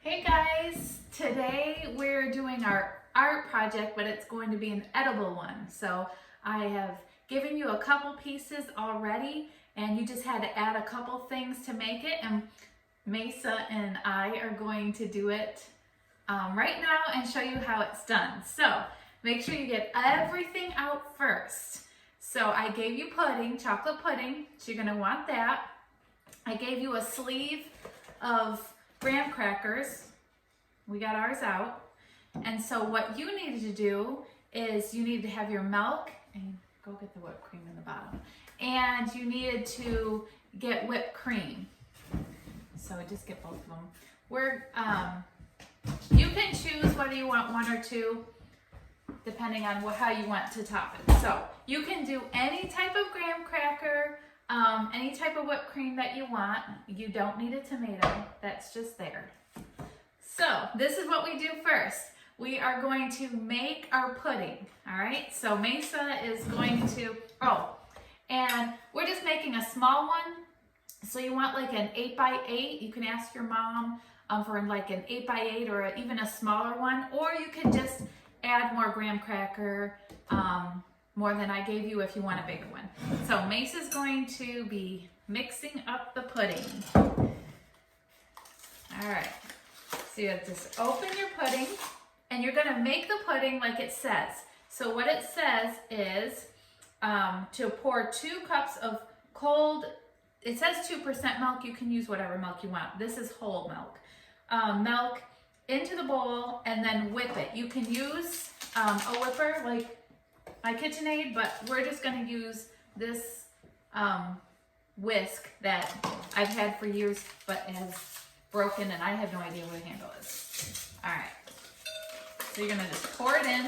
Hey guys, today we're doing our art project, but it's going to be an edible one. So I have given you a couple pieces already and you just had to add a couple things to make it, and Mesa and I are going to do it right now and show you how it's done. So make sure you get everything out first. So I gave you pudding, chocolate pudding, so you're gonna want that. I gave you a sleeve of graham crackers. We got ours out. And so what you needed to do is you needed to have your milk, and go get the whipped cream in the bottom. And you needed to get whipped cream. So just get both of them. You can choose whether you want one or two, depending on how you want to top it. So you can do any type of graham cracker, any type of whipped cream that you want. You don't need a tomato, that's just there. So this is what we do first. We are going to make our pudding, all right? So Mesa is going to, and we're just making a small one. So you want like an 8x8. You can ask your mom for like an 8x8 or even a smaller one, or you can just add more graham cracker, more than I gave you if you want a bigger one. So Mesa's going to be mixing up the pudding. All right, so you just open your pudding and you're gonna make the pudding like it says. So what it says is to pour 2 cups of cold, it says 2% milk, you can use whatever milk you want. This is whole milk. Milk into the bowl and then whip it. You can use a whipper like my KitchenAid, but we're just gonna use this whisk that I've had for years but has broken and I have no idea what the handle is. All right, so you're gonna just pour it in.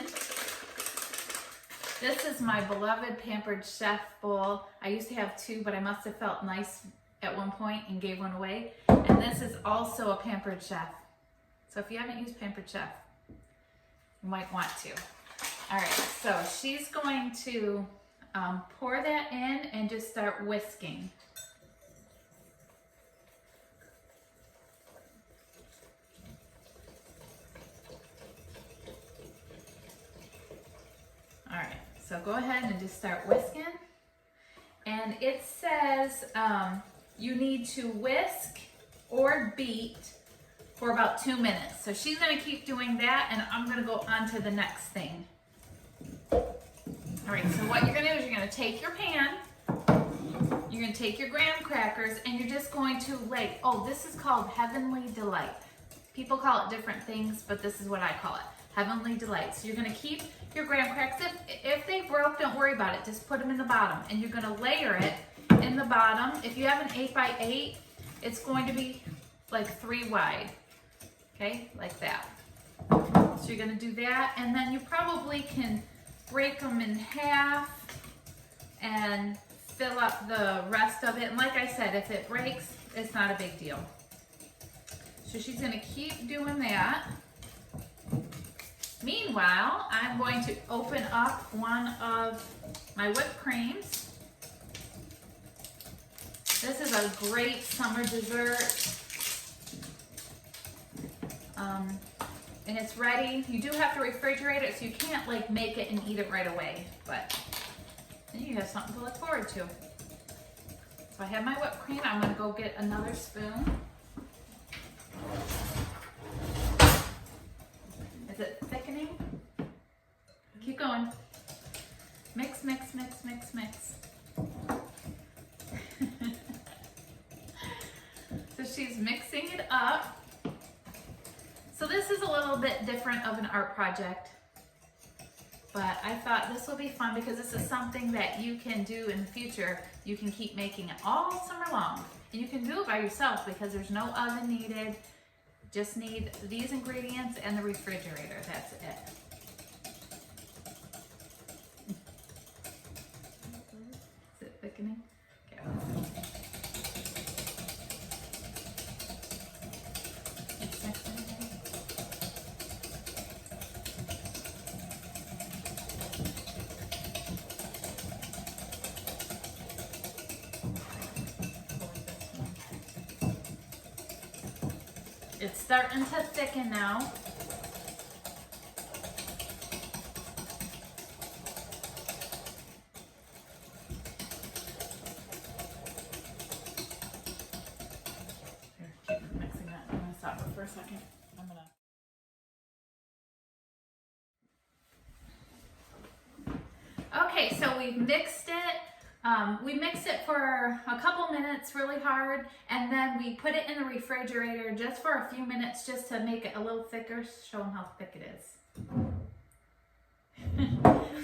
This is my beloved Pampered Chef bowl. I used to have 2, but I must have felt nice at one point and gave one away. And this is also a Pampered Chef. So if you haven't used Pampered Chef, you might want to. All right, so she's going to pour that in and just start whisking. All right, so go ahead and just start whisking. And it says you need to whisk or beat for about 2 minutes. So she's gonna keep doing that and I'm gonna go on to the next thing. All right, so what you're gonna do is you're gonna take your pan, you're gonna take your graham crackers, and you're just going to lay, this is called Heavenly Delight. People call it different things, but this is what I call it, Heavenly Delight. So you're gonna keep your graham crackers. If they broke, don't worry about it, just put them in the bottom. And you're gonna layer it in the bottom. If you have an 8x8, it's going to be like 3 wide, okay, like that. So you're gonna do that, and then you probably can break them in half and fill up the rest of it. And like I said, if it breaks, it's not a big deal. So she's gonna keep doing that. Meanwhile, I'm going to open up one of my whipped creams. This is a great summer dessert. And it's ready. You do have to refrigerate it, so you can't like make it and eat it right away, but then you have something to look forward to. So I have my whipped cream. I'm gonna go get another spoon. Is it thickening? Keep going. Mix, mix, mix, mix, mix. So she's mixing it up. So this is a little bit different of an art project, but I thought this will be fun because this is something that you can do in the future. You can keep making it all summer long. And you can do it by yourself because there's no oven needed. Just need these ingredients and the refrigerator, that's it. Is it thickening? Okay. It's starting to thicken now. Here, keep mixing that. I'm gonna stop it for a second. Okay, so we've mixed it. We mixed it for a couple minutes really hard, and then we put it in the refrigerator just for a few minutes just to make it a little thicker, show them how thick it is.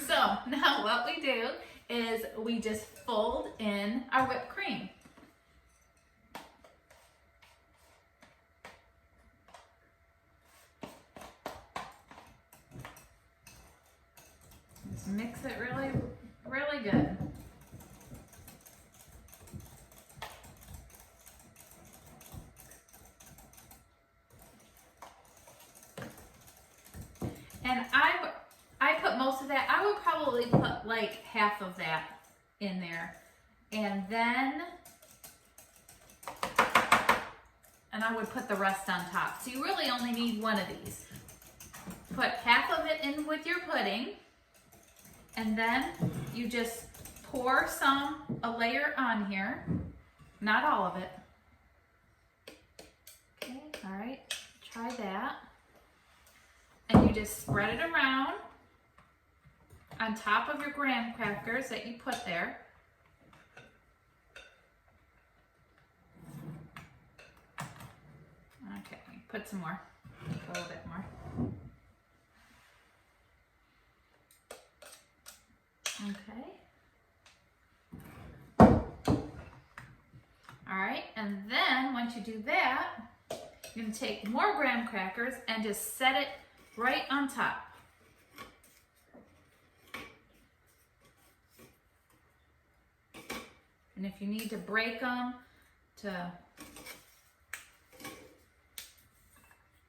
So now what we do is we just fold in our whipped cream. Just mix it really, really good. And I put most of that. I would probably put like half of that in there. And I would put the rest on top. So you really only need one of these. Put half of it in with your pudding. And then you just pour a layer on here. Not all of it. Okay, all right, try that. And you just spread it around on top of your graham crackers that you put there. Okay, put some more, a little bit more. Okay. All right, and then once you do that, you're gonna take more graham crackers and just set it right on top. And if you need to break them to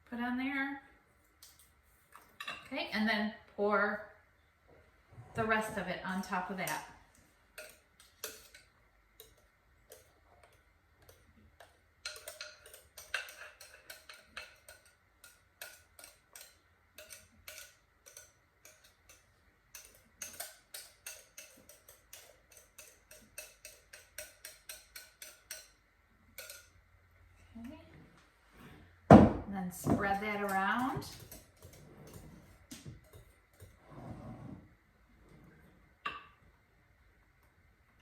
put on there. Okay, and then pour the rest of it on top of that. And then spread that around.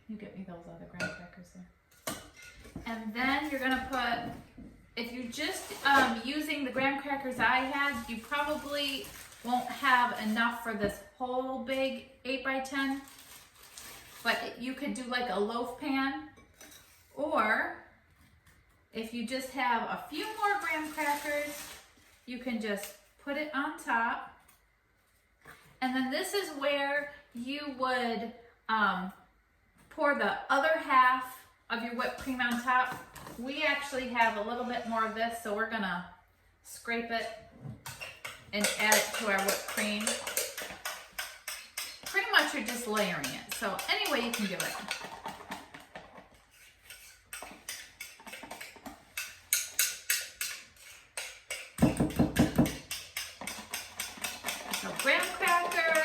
You get me those other graham crackers there. And then you're gonna put, if you're just using the graham crackers I had, you probably won't have enough for this whole big 8x10, but you could do like a loaf pan, or if you just have a few more graham crackers, you can just put it on top. And then this is where you would pour the other half of your whipped cream on top. We actually have a little bit more of this, so we're gonna scrape it and add it to our whipped cream. Pretty much you're just layering it, so any way you can do it. Graham cracker,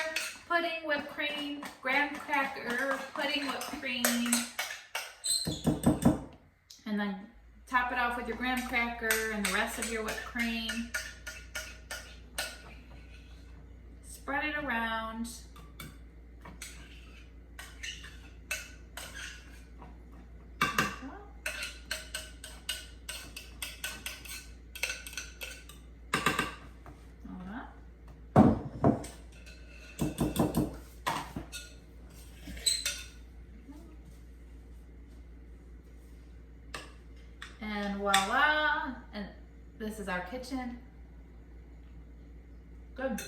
pudding, whipped cream, graham cracker, pudding, whipped cream. And then top it off with your graham cracker and the rest of your whipped cream. Spread it around. And voila, and this is our kitchen. Good.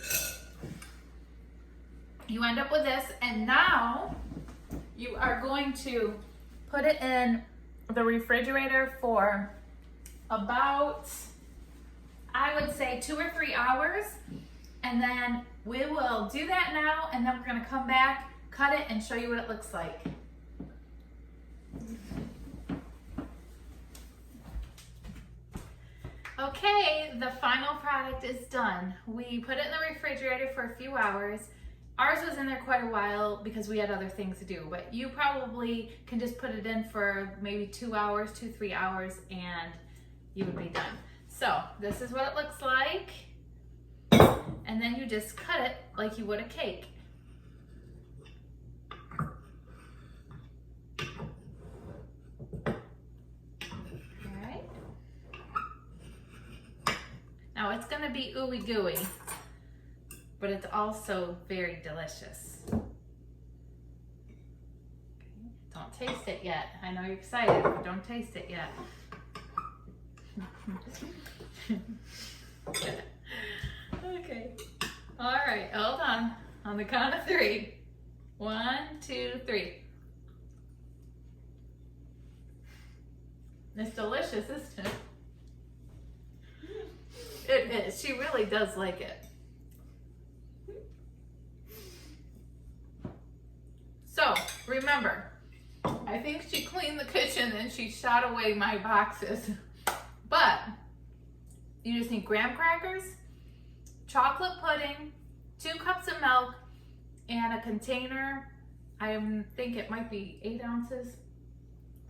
You end up with this, and now you are going to put it in the refrigerator for about, I would say 2 or 3 hours. And then we will do that now, and then we're gonna come back, cut it, and show you what it looks like. Okay, the final product is done. We put it in the refrigerator for a few hours. Ours was in there quite a while because we had other things to do, but you probably can just put it in for maybe 2 hours, 2-3 hours, and you would be done. So this is what it looks like. And then you just cut it like you would a cake. Now it's gonna be ooey gooey, but it's also very delicious. Okay. Don't taste it yet. I know you're excited, but don't taste it yet. Okay. All right, hold on. On the count of 3. 1, 2, 3. It's delicious, isn't it? It is. She really does like it. So, remember, I think she cleaned the kitchen and she shot away my boxes. But, you just need graham crackers, chocolate pudding, 2 cups of milk, and a container. I think it might be 8 ounces.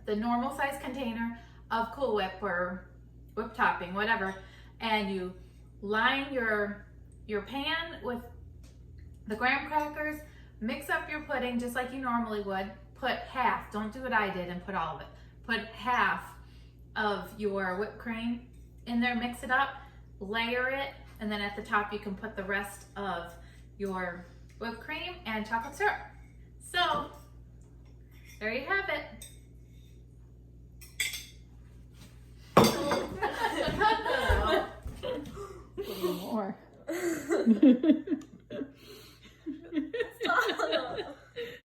The normal size container of Cool Whip or whip topping, whatever. And you line your pan with the graham crackers, mix up your pudding just like you normally would. Put half, don't do what I did and put all of it. Put half of your whipped cream in there, mix it up, layer it, and then at the top you can put the rest of your whipped cream and chocolate syrup. So, there you have it. A little more.